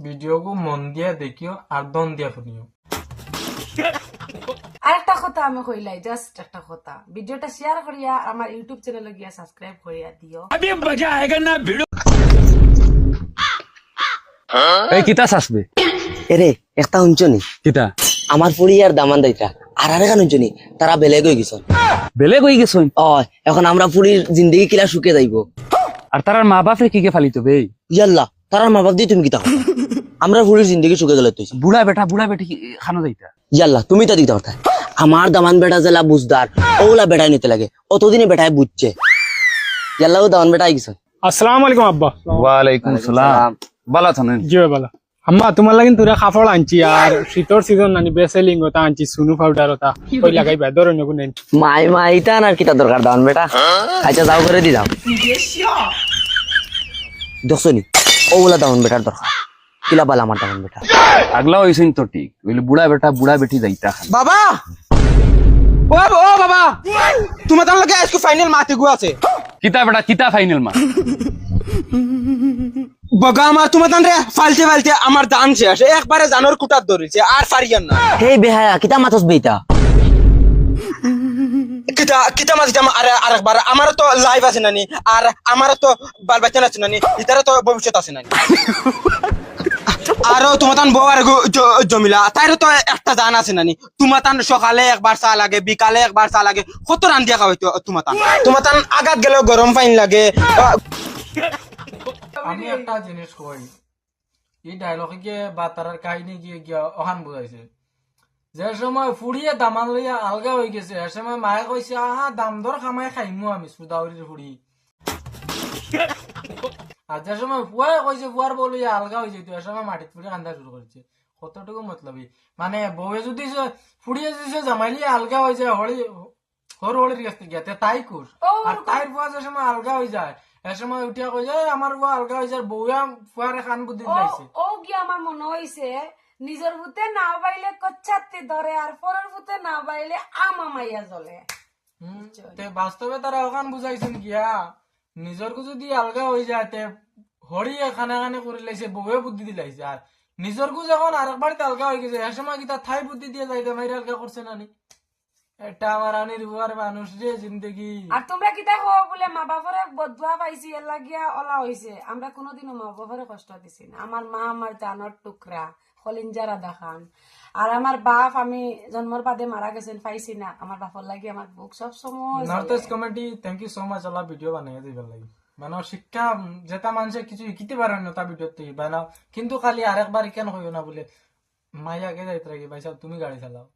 Video কো মন দিয়া দেখিও আর দন দিয়া শুনিও। আরেকটা কথা আমি কইলাই, জাস্ট একটা কথা, ভিডিওটা শেয়ার করিয়া আমার ইউটিউব চ্যানেলে গিয়া সাবস্ক্রাইব করিয়া দিও। এই কিতা আসবে এরে একটা শুনছনি কিতা আমার ফুড়িয়ার দামান দাইতা আর আরেকটা শুনছনি তারা বেলেগ হয়ে গেছে। বেলেগ হয়ে গেছুন এখন আমরা ফুড়ির জিন্দগি কিলা শুকে যাইব। আর তারার মা বাপরে কি কে ফালিত বে ইয়াল্লা তারার মা বাপ দিয়ে তুমি কিতা করো? আমরা ফুড়ির জিন্দগি শুকে গেলে তুই বুড়া বেটি খানো যাইতা ইয়াল্লা তুমি তা দিতে পারতা। আমার দামান বেটা জেলা বুঝদার ওগুলা বেটাই নিতে লাগে, অতদিনে বেটায় বুঝছে। ইয়াল্লা ও দামান বেটাই গেছে। আসসালামু আলাইকুম আব্বা। ওয়ালাইকুম সালাম বালা থানেন জি বালা আম্মা তোমার লাগিন তুরা কাপড় আনছি আর শীতর সিজন নানি বেসেলিং ওটা আনছি সুনু পাউডার ওটা ওই লাগাইবা ধরুন গুনেন মাই ইটা আর কিতা দরকার দামান বেটা, আচ্ছা যাও করে দি দাও। দেখছনি ওগুলা দামান বেটার দরকার, কিলা বালা আমার দামান বেটা। আগলা হইছেন তো ঠিক ওইলে বুড়া বেটি যাইতা বাবা ও বাবা তোমার তার লগে আজকে ফাইনাল মাতে গু আছে কিতা ফাইনাল মা বগা আমার তোমার তান রে ফালতে আমার দান শেষ, একবারে জানোর কুটার ধরেছে আর ফারিয়ান না। হেই বেহায়া কিতা মাতস বেইতা কিতা কিতা মাঝে আর আরেকবার আমারও তো লাইভ আছে নানি আর আমারও তো বাল বাচ্চা আছে নানি, ইতারও তো ভবিষ্যৎ আছে নানি। আরো তোমার তান বউ আর জমিলা তাইরও তো একটা জান আছে নানি। তোমার তান সকালে একবার চা লাগে, বিকালে একবার চা লাগে, কত রান দিয়া খাওয়াই তোমার তান আগাত গেলেও গরম পাইন লাগে। আমি একটা জিনিস কই, এই ডায়লগে গিয়ে বা তার কাহিনী গিয়ে গিয়া ওখান বুঝাইছে যে সময় ফুড়িয়ে দামান লইয়া আলগা হয়ে গেছে এ সময় মায়ে কইছে আহা দাম দর খামাই খাইমু আমি সুদাউরির ফুড়ি। আর যে সময় ফুয়াই কইছে ফুয়ার বউ লইয়া আলগা হয়ে যেত এ সময় মাটিত ফুড়ি কান্দা শুরু করেছে। কতটুকু মতলবই মানে বউয়ে যদি ফুড়িয়ে যদি জামাইলি আলগা হয়ে যায় হরির কাছে গিয়া তাই খুশ, আর তাইর ফুয়া যে সময় আলগা হয়ে যায় এ সময় উঠিয়া কই যায় আমার ফুয়া আলগা হয়ে যায়, বউয়া ফুয়ারে খান বুদ্ধি দিলাইছে। ও গিয়া আমার মনে হইছে নিজের ভূতে না বাইলে কচ্ছাতে ধরে আর পরের ভূতে না বাইলে আমামাইয়া জ্বলে। বাস্তবে তারা ওখান বুঝাইছেন গিয়া নিজের যদি আলগা হয়ে যায় তে হরি খানে খানে করে লাইছে, বউয়ে বুদ্ধি দিলাইছে। আর নিজের যখন আরেকবার আলগা হয়ে গেছে এ সময় কি তার থাই বুদ্ধি দিয়ে যাইতে মাইরে আলগা করছে নানি। এটা আমার আনির বুয়ার মানুষ রে জিন্দগি। আর তোমরা কিতা কও বলে মা বাবারে বদুয়া পাইছি এর লাগিয়া ওলা হইছে, আমরা কোনোদিনও মা বাবারে কষ্ট দিছি না। আমার মা আমার জানোর টুকরা খলিঞ্জারা দেখান, আর আমার বাপ আমি জন্মর বাদে মারা গেছেন পাইছি না, আমার বাপর লাগি আমার বুক সব সময়। North east comedy thank you so much Allah video বানাই দিবার লাগি। মানে শিক্ষা যেটা মানুষে কিছু শিখিতে পারে না তা ভিডিও থেকে বানাও, কিন্তু খালি আরেকবার কেন হইও না বলে মাইয়াকে যাইতে রাখি ভাই সাহেব তুমি গাড়ি চালাও।